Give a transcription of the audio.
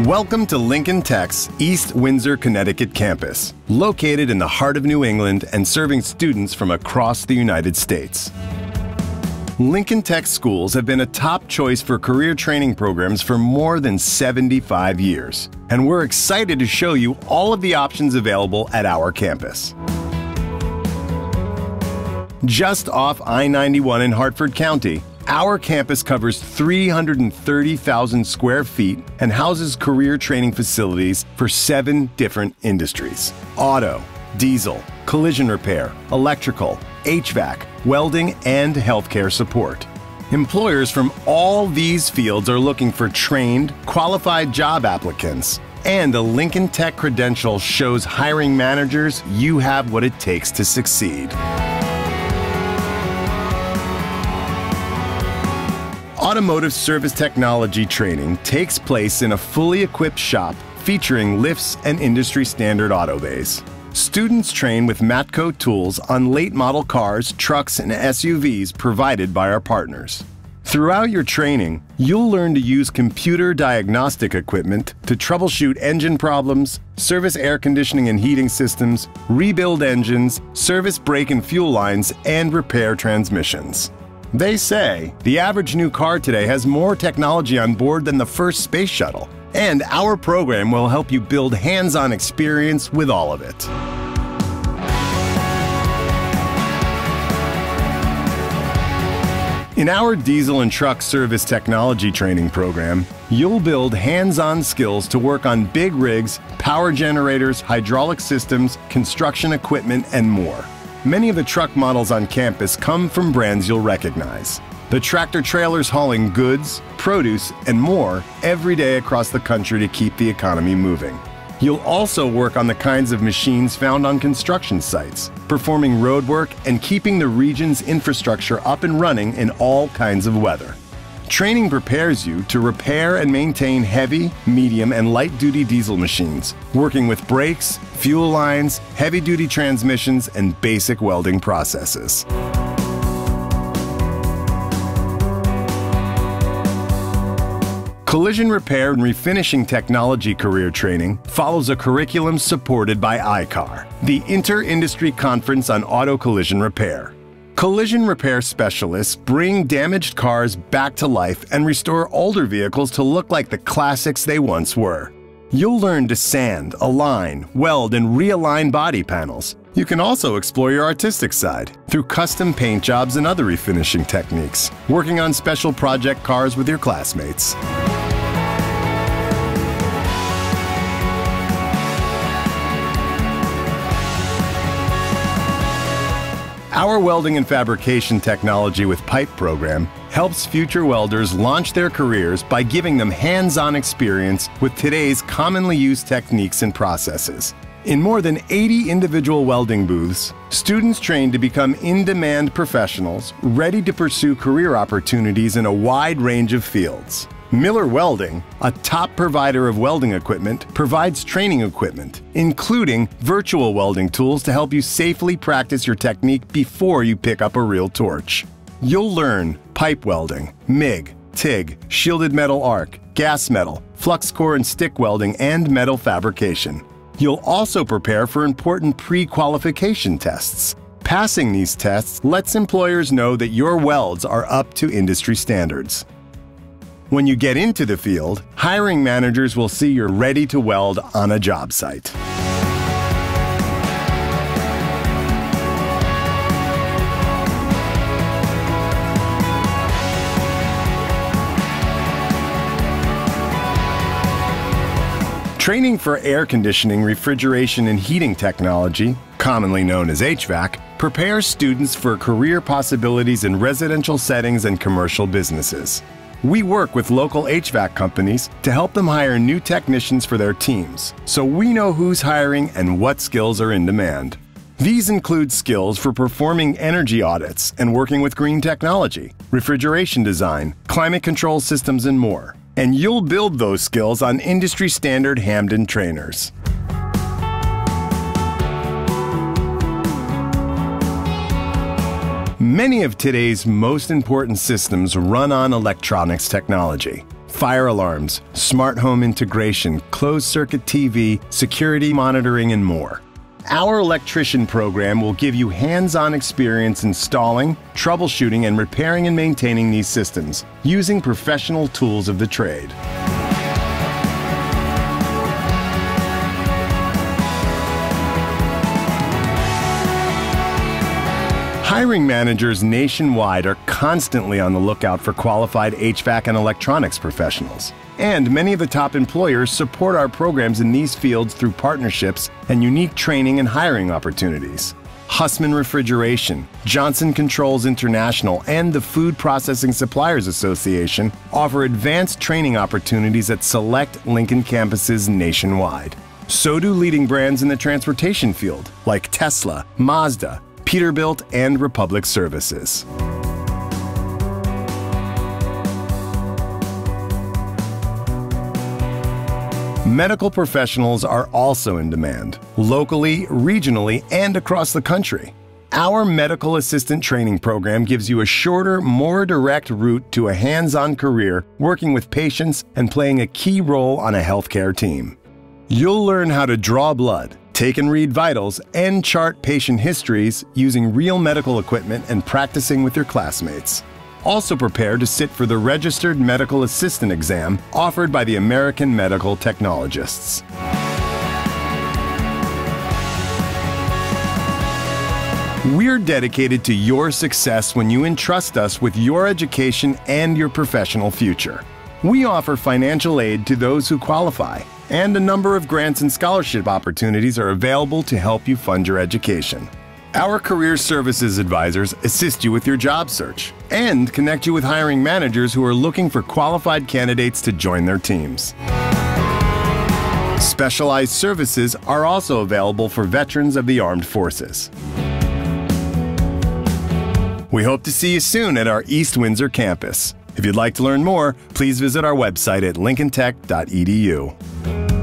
Welcome to Lincoln Tech's East Windsor, Connecticut campus, located in the heart of New England and serving students from across the United States. Lincoln Tech schools have been a top choice for career training programs for more than 75 years, and we're excited to show you all of the options available at our campus. Just off I-91 in Hartford County, our campus covers 330,000 square feet and houses career training facilities for 7 different industries: auto, diesel, collision repair, electrical, HVAC, welding, and healthcare support. Employers from all these fields are looking for trained, qualified job applicants, and the Lincoln Tech credential shows hiring managers you have what it takes to succeed. Automotive service technology training takes place in a fully equipped shop featuring lifts and industry standard auto bays. Students train with Matco tools on late model cars, trucks, and SUVs provided by our partners. Throughout your training, you'll learn to use computer diagnostic equipment to troubleshoot engine problems, service air conditioning and heating systems, rebuild engines, service brake and fuel lines, and repair transmissions. They say the average new car today has more technology on board than the first space shuttle, and our program will help you build hands-on experience with all of it. In our diesel and truck service technology training program, you'll build hands-on skills to work on big rigs, power generators, hydraulic systems, construction equipment, and more. Many of the truck models on campus come from brands you'll recognize. The tractor-trailers hauling goods, produce, and more every day across the country to keep the economy moving. You'll also work on the kinds of machines found on construction sites, performing road work and keeping the region's infrastructure up and running in all kinds of weather. Training prepares you to repair and maintain heavy, medium, and light-duty diesel machines, working with brakes, fuel lines, heavy-duty transmissions, and basic welding processes. Collision repair and refinishing technology career training follows a curriculum supported by ICAR, the Inter-Industry Conference on Auto Collision Repair. Collision repair specialists bring damaged cars back to life and restore older vehicles to look like the classics they once were. You'll learn to sand, align, weld, and realign body panels. You can also explore your artistic side through custom paint jobs and other refinishing techniques, working on special project cars with your classmates. Our welding and fabrication technology with pipe program helps future welders launch their careers by giving them hands-on experience with today's commonly used techniques and processes. In more than 80 individual welding booths, students train to become in-demand professionals ready to pursue career opportunities in a wide range of fields. Miller Welding, a top provider of welding equipment, provides training equipment, including virtual welding tools to help you safely practice your technique before you pick up a real torch. You'll learn pipe welding, MIG, TIG, shielded metal arc, gas metal, flux core and stick welding, and metal fabrication. You'll also prepare for important pre-qualification tests. Passing these tests lets employers know that your welds are up to industry standards. When you get into the field, hiring managers will see you're ready to weld on a job site. Training for air conditioning, refrigeration, and heating technology, commonly known as HVAC, prepares students for career possibilities in residential settings and commercial businesses. We work with local HVAC companies to help them hire new technicians for their teams, so we know who's hiring and what skills are in demand. These include skills for performing energy audits and working with green technology, refrigeration design, climate control systems, and more. And you'll build those skills on industry-standard Hamden trainers. Many of today's most important systems run on electronics technology. fire alarms, smart home integration, closed-circuit TV, security monitoring, and more. Our electrician program will give you hands-on experience installing, troubleshooting, and repairing and maintaining these systems using professional tools of the trade. Hiring managers nationwide are constantly on the lookout for qualified HVAC and electronics professionals. And many of the top employers support our programs in these fields through partnerships and unique training and hiring opportunities. Hussman Refrigeration, Johnson Controls International, and the Food Processing Suppliers Association offer advanced training opportunities at select Lincoln campuses nationwide. So do leading brands in the transportation field, like Tesla, Mazda, Peterbilt, and Republic Services. Medical professionals are also in demand, locally, regionally, and across the country. Our medical assistant training program gives you a shorter, more direct route to a hands-on career working with patients and playing a key role on a healthcare team. You'll learn how to draw blood, take and read vitals, and chart patient histories using real medical equipment and practicing with your classmates. Also prepare to sit for the Registered Medical Assistant exam offered by the American Medical Technologists. We're dedicated to your success when you entrust us with your education and your professional future. We offer financial aid to those who qualify, and a number of grants and scholarship opportunities are available to help you fund your education. Our career services advisors assist you with your job search and connect you with hiring managers who are looking for qualified candidates to join their teams. Specialized services are also available for veterans of the armed forces. We hope to see you soon at our East Windsor campus. If you'd like to learn more, please visit our website at lincolntech.edu.